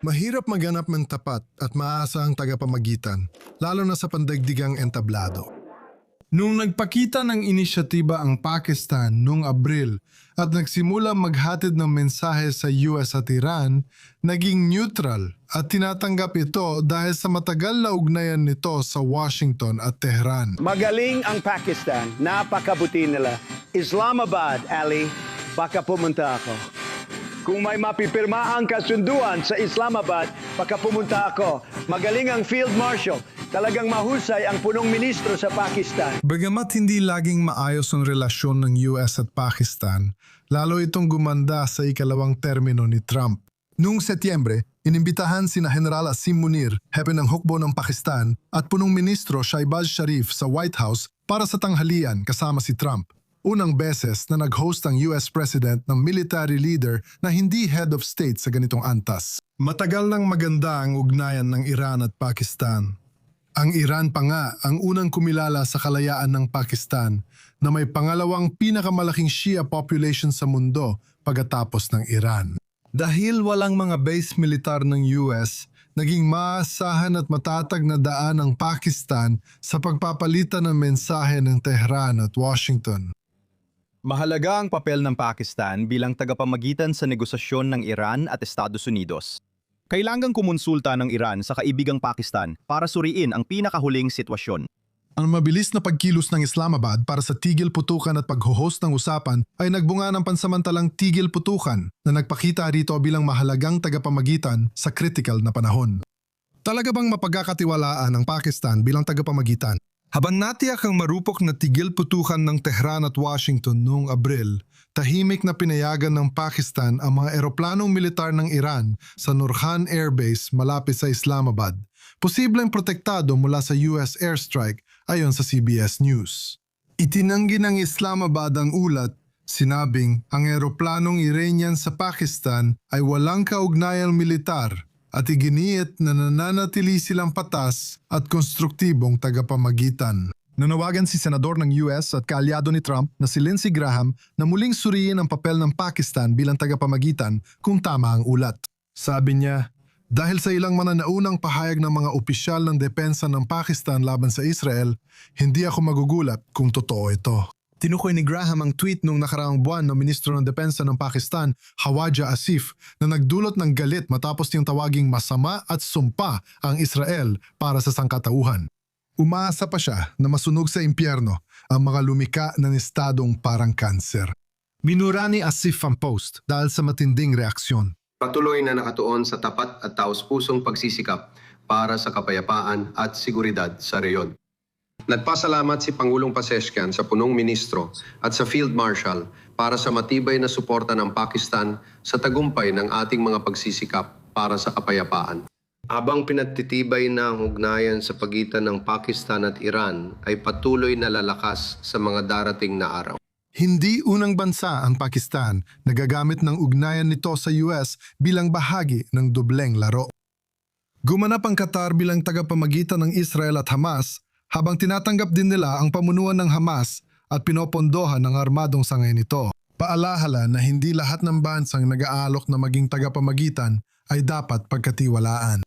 Mahirap maghanap ng tapat at maasahang tagapamagitan, lalo na sa pandaigdigang entablado. Nung nagpakita ng inisyatiba ang Pakistan noong Abril at nagsimula maghatid ng mensahe sa US at Iran, naging neutral at tinatanggap ito dahil sa matagal na ugnayan nito sa Washington at Tehran. Magaling ang Pakistan. Napakabuti nila. Islamabad, Ali, baka pumunta ako. Kung may mapipirma ang kasunduan sa Islamabad, baka pumunta ako. Magaling ang Field Marshal. Talagang mahusay ang punong ministro sa Pakistan. Bagamat hindi laging maayos ang relasyon ng US at Pakistan, lalo itong gumanda sa ikalawang termino ni Trump. Noong Setyembre, inimbitahan sina General Asim Munir, hepe ng hukbo ng Pakistan, at punong ministro Shahbaz Sharif sa White House para sa tanghalian kasama si Trump. Unang beses na nag-host ang US President ng military leader na hindi head of state sa ganitong antas. Matagal nang maganda ang ugnayan ng Iran at Pakistan. Ang Iran pa nga ang unang kumilala sa kalayaan ng Pakistan na may pangalawang pinakamalaking Shia population sa mundo pagkatapos ng Iran. Dahil walang mga base militar ng US, naging maasahan at matatag na daan ng Pakistan sa pagpapalitan ng mensahe ng Tehran at Washington. Mahalaga ang papel ng Pakistan bilang tagapamagitan sa negosasyon ng Iran at Estados Unidos. Kailangang kumonsulta ng Iran sa kaibigang Pakistan para suriin ang pinakahuling sitwasyon. Ang mabilis na pagkilos ng Islamabad para sa tigil putukan at pag-host ng usapan ay nagbunga ng pansamantalang tigil putukan na nagpakita rito bilang mahalagang tagapamagitan sa critical na panahon. Talaga bang mapagkakatiwalaan ang Pakistan bilang tagapamagitan? Habang natiyak ang marupok na tigil putukan ng Tehran at Washington noong Abril, tahimik na pinayagan ng Pakistan ang mga eroplanong militar ng Iran sa Nurhan Air Base malapit sa Islamabad, posibleng protektado mula sa US airstrike ayon sa CBS News. Itinanggi ng Islamabad ang ulat, sinabing ang eroplanong Iranian sa Pakistan ay walang kaugnayang militar at iginiit na nananatili silang patas at konstruktibong tagapamagitan. Nanawagan si Senador ng US at kaalyado ni Trump na si Lindsey Graham na muling suriin ang papel ng Pakistan bilang tagapamagitan kung tama ang ulat. Sabi niya, dahil sa ilang mananaunang pahayag ng mga opisyal ng depensa ng Pakistan laban sa Israel, hindi ako magugulat kung totoo ito. Tinukoy ni Graham ang tweet noong nakaraang buwan ng Ministro ng Depensa ng Pakistan, Khawaja Asif, na nagdulot ng galit matapos niyang tawaging masama at sumpa ang Israel para sa sangkatauhan. Umaasa pa siya na masunog sa impyerno ang mga lumika ng estadong parang kanser. Minura ni Asif ang post dahil sa matinding reaksyon. Patuloy na nakatuon sa tapat at taos-pusong pagsisikap para sa kapayapaan at seguridad sa reyon. Nagpasalamat si Pangulong Paseshkian sa punong ministro at sa Field Marshal para sa matibay na suporta ng Pakistan sa tagumpay ng ating mga pagsisikap para sa kapayapaan. Habang pinatitibay na ang ugnayan sa pagitan ng Pakistan at Iran ay patuloy na lalakas sa mga darating na araw. Hindi unang bansa ang Pakistan na gagamit ng ugnayan nito sa US bilang bahagi ng dobleng laro. Gumanap ang Qatar bilang tagapamagitan ng Israel at Hamas habang tinatanggap din nila ang pamunuan ng Hamas at pinopondohan ng armadong sangay nito. Paalahala na hindi lahat ng bansang nag-aalok na maging tagapamagitan ay dapat pagkatiwalaan.